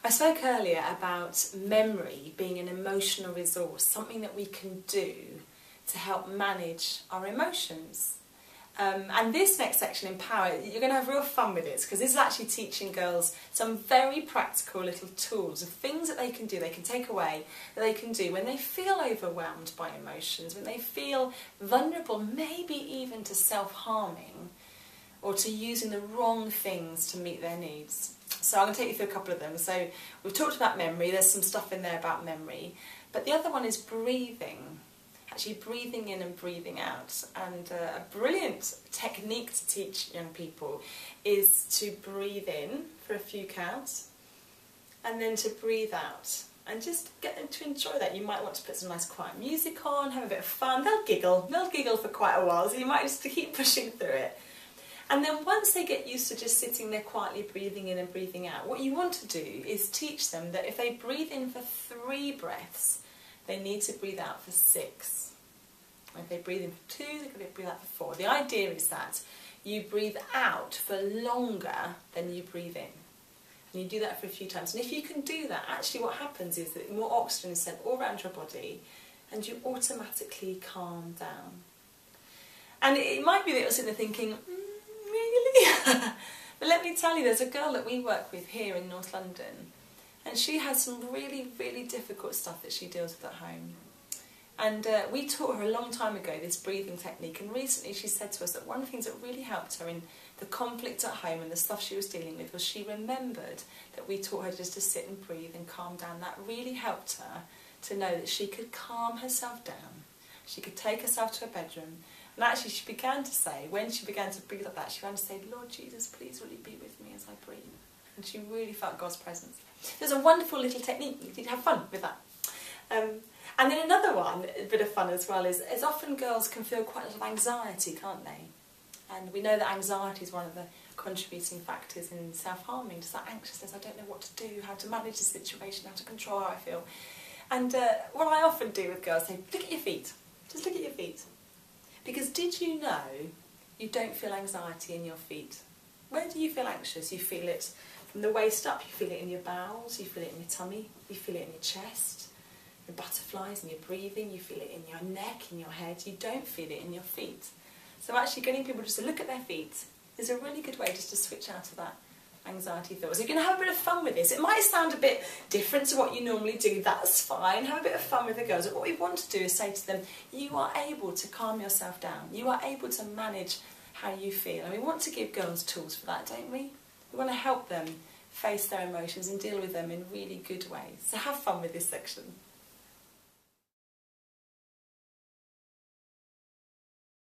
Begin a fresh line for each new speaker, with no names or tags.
I spoke earlier about memory being an emotional resource, something that we can do to help manage our emotions. And this next section, Empower, you're going to have real fun with this, because this is actually teaching girls some very practical little tools of things that they can do, they can take away, that they can do when they feel overwhelmed by emotions, when they feel vulnerable, maybe even to self-harming, or to using the wrong things to meet their needs. So I'm going to take you through a couple of them. So we've talked about memory, there's some stuff in there about memory, but the other one is breathing. Actually breathing in and breathing out. And a brilliant technique to teach young people is to breathe in for a few counts and then to breathe out, and just get them to enjoy that. You might want to put some nice quiet music on, have a bit of fun. They'll giggle for quite a while, so you might just keep pushing through it. And then once they get used to just sitting there quietly breathing in and breathing out, what you want to do is teach them that if they breathe in for 3 breaths, they need to breathe out for 6. If they breathe in for 2, they're going to breathe out for 4. The idea is that you breathe out for longer than you breathe in. And you do that for a few times. And if you can do that, actually what happens is that more oxygen is sent all around your body and you automatically calm down. And it might be that you're sitting there thinking, really? But let me tell you, there's a girl that we work with here in North London, and she has some really, really difficult stuff that she deals with at home. And we taught her a long time ago this breathing technique, and recently she said to us that one of the things that really helped her in the conflict at home and the stuff she was dealing with was she remembered that we taught her just to sit and breathe and calm down. That really helped her to know that she could calm herself down. She could take herself to her bedroom, and actually she began to say, when she began to breathe like that, she began to say, Lord Jesus, please will you be with me as I breathe? And she really felt God's presence. There's a wonderful little technique. You need to have fun with that. And then another one, a bit of fun as well, is often girls can feel quite a lot of anxiety, can't they? And we know that anxiety is one of the contributing factors in self-harming, just that anxiousness, I don't know what to do, how to manage the situation, how to control how I feel. And what I often do with girls is say, look at your feet, just look at your feet. Because did you know you don't feel anxiety in your feet? Where do you feel anxious? You feel it from the waist up, you feel it in your bowels, you feel it in your tummy, you feel it in your chest, your butterflies and your breathing, you feel it in your neck, in your head, you don't feel it in your feet. So actually getting people just to look at their feet is a really good way just to switch out of that anxiety thought. So you're going to have a bit of fun with this. It might sound a bit different to what you normally do, that's fine, have a bit of fun with the girls. But what we want to do is say to them, you are able to calm yourself down, you are able to manage how you feel. And we want to give girls tools for that, don't we? We want to help them face their emotions and deal with them in really good ways. So have fun with this section.